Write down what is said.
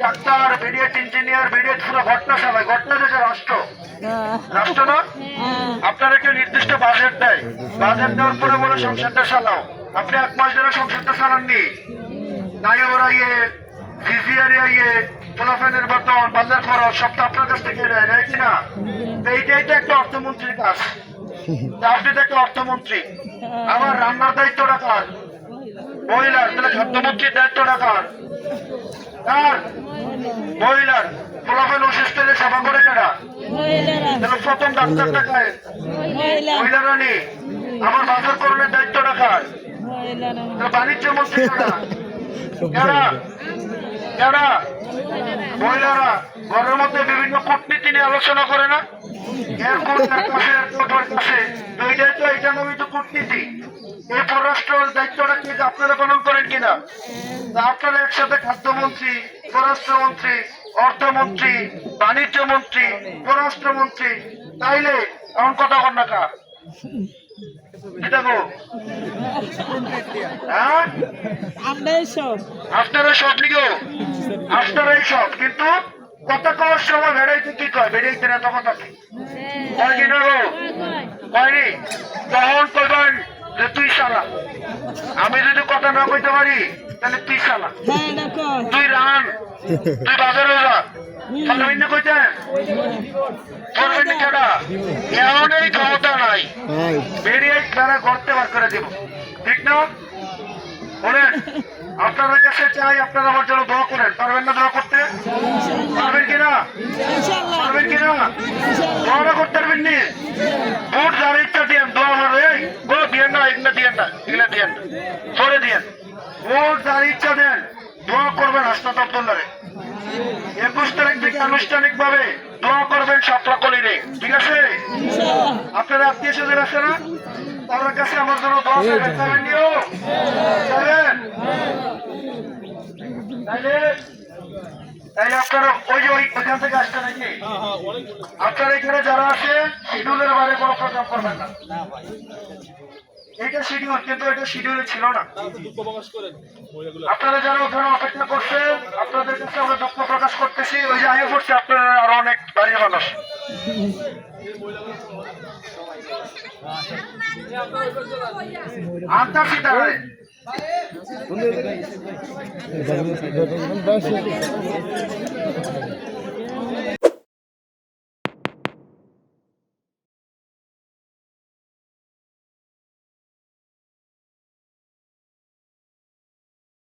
Doctor, বিডিএড engineer, বিডিএড পুরো ঘটনা সবাই ঘটনা দেশে রাষ্ট্র রাষ্ট্র না। আপনার একটা নির্দিষ্ট বাজেট দেয়, বাজেট দেওয়ার পরে বলে সংসদটা চালাও। আপনি 1 মাস ধরে সংসদটা চালাননি, নাইওরা ইয়ে ভিজিআর ইয়ে পোলাফেনের বেতন, বাজার খরচ সব তো আপনার কাছ থেকে নেয় কিনা? এইটাই তো একটা অর্থমন্ত্রীর কাজ। আপনি তো একটা অর্থমন্ত্রী, আমার রান্নার দায়িত্বটা কার? মহিলার। তাহলে খাদ্যমন্ত্রীর দায়িত্বটা কার? কার? মহিলার। পোলাফেন অসুস্থ হলে সেবা করে কেনা? তাহলে প্রথম ডাক্তারটা খায় মহিলারা নেই। আমার বাজার করণের দায়িত্বটা কার? বাণিজ্য মন্ত্রী কারা? কারা? কারা? মহিলারা। ঘরের মধ্যে বিভিন্ন কূটনীতি নিয়ে আলোচনা করে না? এয়ারপোর্টের কাছে, এয়ারপোর্টের কাছে এইটাই তো, এটা নামই তো কূটনীতি। এই পররাষ্ট্রের দায়িত্বটা কি আপনারা পালন করেন কিনা? আপনারা একসাথে খাদ্যমন্ত্রী, পররাষ্ট্রমন্ত্রী, অর্থমন্ত্রী, বাণিজ্য মন্ত্রী, পররাষ্ট্রমন্ত্রী, তাইলে এমন কথা কর না কা? আপনারা সব লিখেও আপনারাই সব, কিন্তু কথা কওয়ার সময় বেড়াইতে কি কয়? বেড়াইতে না তো কথা কয় কিনা গো? কয়নি? তখন কইবেন যে তুই শালা। আমি যদি কথা না কইতে পারি তাহলে তুই শালা, তুই রান, তুই বাজারে যা। কইতেন এমন এই ক্ষমতা নাই, বেরিয়ে তারা গড়তে বার করে দিব। ঠিক না? বলেন, আপনাদের কাছে চাই আপনারা আমার জন্য দোয়া করেন। পারবেন না দোয়া করতে? পারবেন কিনা? পারবেন কিনা? দোয়াটা করতে পারবেন নি? ভোট যার ইচ্ছা দিয়েন, দোয়া আমার দিয়েন না, এগুলো দিয়েন না, এগুলো দিয়েন না, সরে দিয়েন। ভোট যার ইচ্ছা দেন, দোয়া করবেন হাসনাত আব্দুল্লাহরে। 21 তারিখ থেকে আনুষ্ঠানিক ভাবে দোয়া করবেন সাপলা কলিরে। ঠিক আছে? আপনারা আত্মীয় স্বজন আছে না? তাদের কাছে আমার জন্য দোয়া করবেন। তাইলে আপনারা ওই যে ওইখান থেকে আসছেন নাকি? আপনারা এখানে যারা আছে শিডিউলের বাইরে কোনো প্রোগ্রাম করবেন না। এইটা শিডিউল, কিন্তু এটা শিডিউলে ছিল না। আপনারা যারা ওখানে অপেক্ষা করছেন, আপনাদের কাছে আমরা দুঃখ প্রকাশ করতেছি। ওই যে আগে করছে আপনারা আরো অনেক বাড়ির মানুষ। আনতাছি তাহলে